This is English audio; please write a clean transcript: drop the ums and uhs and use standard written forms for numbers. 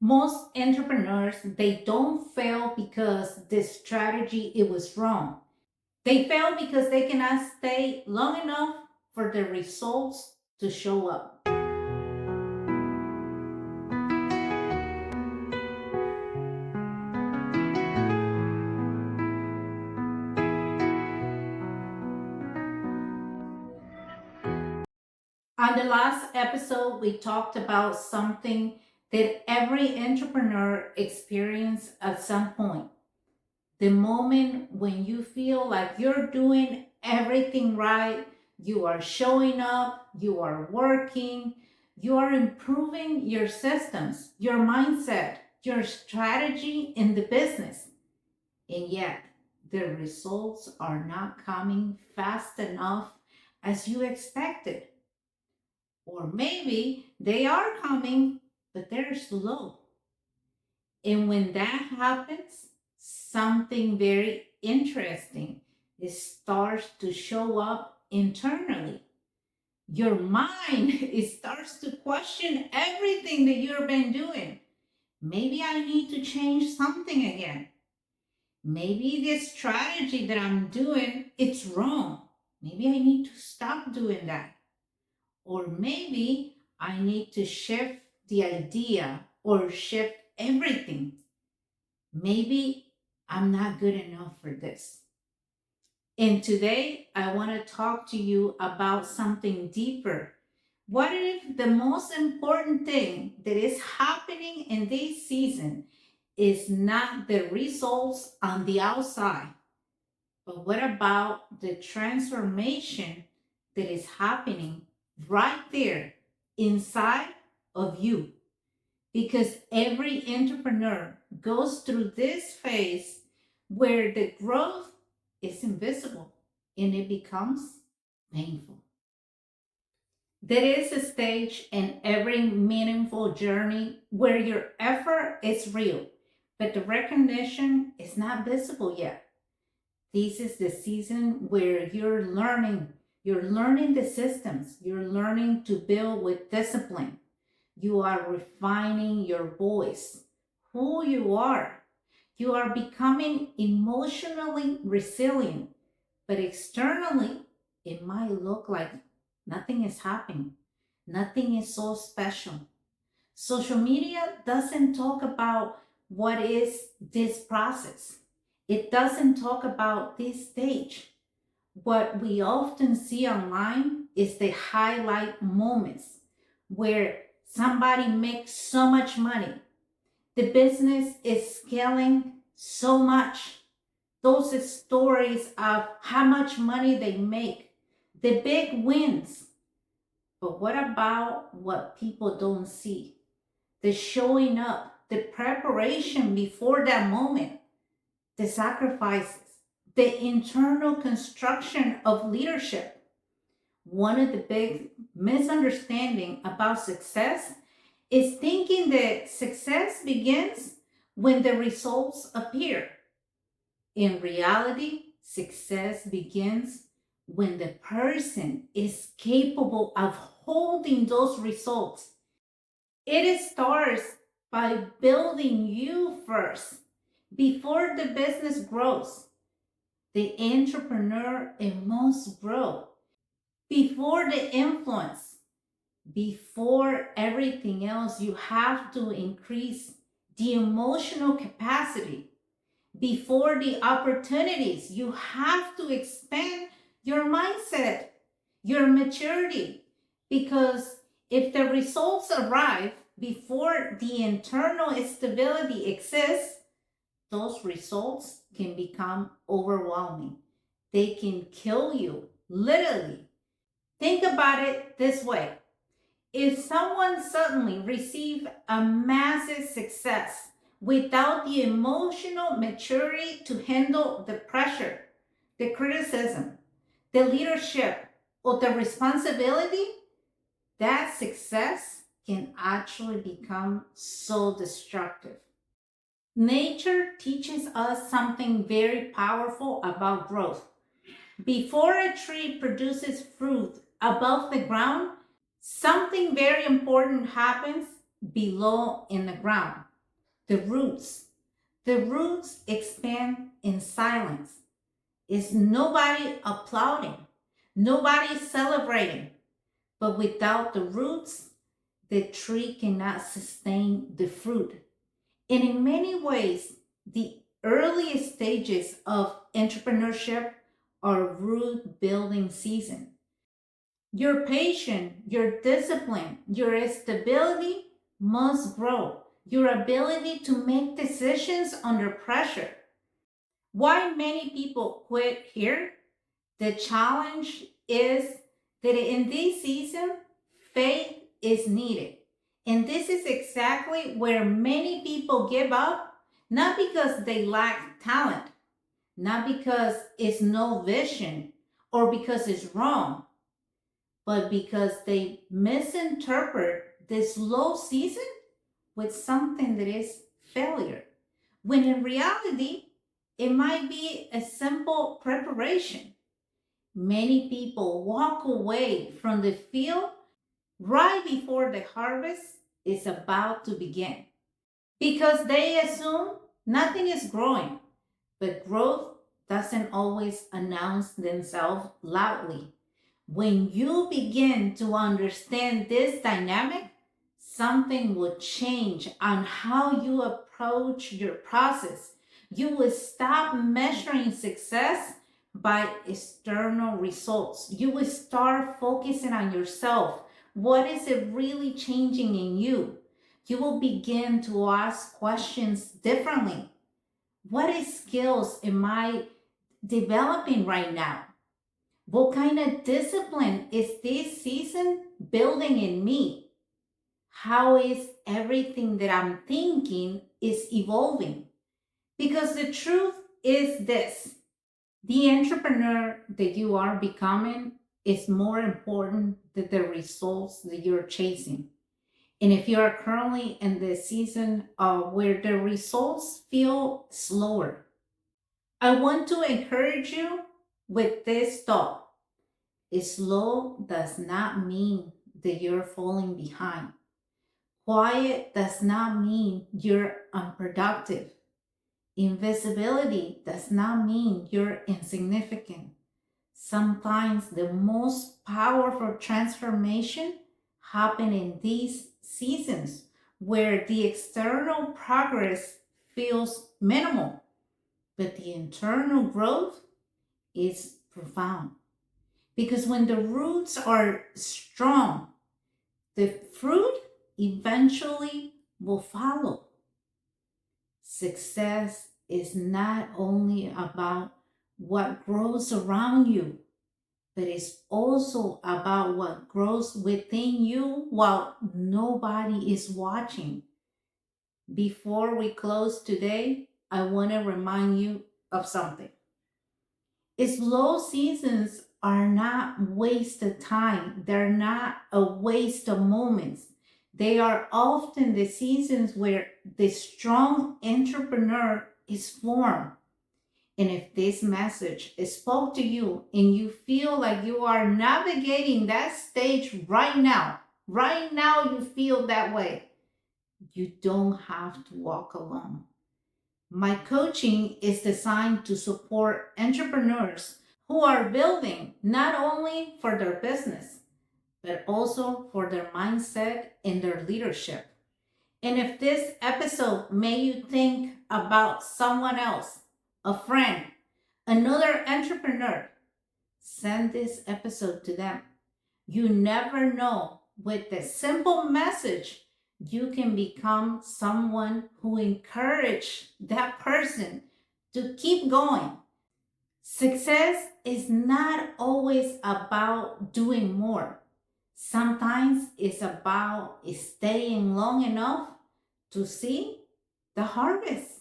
Most entrepreneurs, they don't fail because the strategy it was wrong. They fail because they cannot stay long enough for the results to show up. On the last episode, we talked about something that every entrepreneur experiences at some point. The moment when you feel like you're doing everything right, you are showing up, you are working, you are improving your systems, your mindset, your strategy in the business. And yet, the results are not coming fast enough as you expected. Or maybe they are coming, but they're slow. And when that happens, something very interesting starts to show up internally. Your mind it starts to question everything that you've been doing. Maybe I need to change something again. Maybe this strategy that I'm doing it's wrong. Maybe I need to stop doing that. Or maybe I need to shift the idea or shift everything. Maybe I'm not good enough for this. And today I want to talk to you about something deeper. What if the most important thing that is happening in this season is not the results on the outside, but what about the transformation that is happening right there inside of you? Because every entrepreneur goes through this phase where the growth is invisible and it becomes painful. There is a stage in every meaningful journey where your effort is real, but the recognition is not visible yet. This is the season where you're learning the systems, you're learning to build with discipline. You are refining your voice, who you are. You are becoming emotionally resilient, but externally, it might look like nothing is happening. Nothing is so special. Social media doesn't talk about what is this process. It doesn't talk about this stage. What we often see online is the highlight moments where somebody makes so much money. The business is scaling so much. Those stories of how much money they make, the big wins. But what about what people don't see? The showing up, the preparation before that moment, the sacrifices, the internal construction of leadership. One of the big misunderstanding about success is thinking that success begins when the results appear. In reality, success begins when the person is capable of holding those results. It starts by building you first before the business grows. The entrepreneur it must grow before the influence. Before everything else, you have to increase the emotional capacity. Before the opportunities, you have to expand your mindset, your maturity. Because if the results arrive before the internal stability exists, those results can become overwhelming. They can kill you, literally. Think about it this way. If someone suddenly received a massive success without the emotional maturity to handle the pressure, the criticism, the leadership, or the responsibility, that success can actually become so destructive. Nature teaches us something very powerful about growth. Before a tree produces fruit above the ground, something very important happens below in the ground. The roots. The roots expand in silence. It's nobody applauding, nobody celebrating. But without the roots, the tree cannot sustain the fruit. And in many ways, the earliest stages of entrepreneurship are root building season. Your patience, your discipline, your stability must grow. Your ability to make decisions under pressure. Why many people quit here? The challenge is that in this season, faith is needed. And this is exactly where many people give up, not because they lack talent, not because it's no vision or because it's wrong, but because they misinterpret this low season with something that is failure. When in reality, it might be a simple preparation. Many people walk away from the field right before the harvest is about to begin because they assume nothing is growing, but growth doesn't always announce themselves loudly. When you begin to understand this dynamic, something will change on how you approach your process. You will stop measuring success by external results. You will start focusing on yourself. What is it really changing in you? You will begin to ask questions differently. What skills am I developing right now? What kind of discipline is this season building in me? How is everything that I'm thinking is evolving? Because the truth is this: the entrepreneur that you are becoming is more important than the results that you're chasing. And if you are currently in the season where the results feel slower, I want to encourage you with this thought. Slow does not mean that you're falling behind. Quiet does not mean you're unproductive. Invisibility does not mean you're insignificant. Sometimes the most powerful transformation happen in these seasons where the external progress feels minimal, but the internal growth is profound. Because when the roots are strong, the fruit eventually will follow. Success is not only about what grows around you, but it's also about what grows within you while nobody is watching. Before we close today, I want to remind you of something. Slow seasons are not wasted time. They're not a waste of moments. They are often the seasons where the strong entrepreneur is formed. And if this message spoke to you and you feel like you are navigating that stage right now you feel that way, you don't have to walk alone. My coaching is designed to support entrepreneurs who are building not only for their business, but also for their mindset and their leadership. And if this episode made you think about someone else, a friend, another entrepreneur, send this episode to them. You never know, with the simple message, you can become someone who encourage that person to keep going. Success is not always about doing more. Sometimes it's about staying long enough to see the harvest.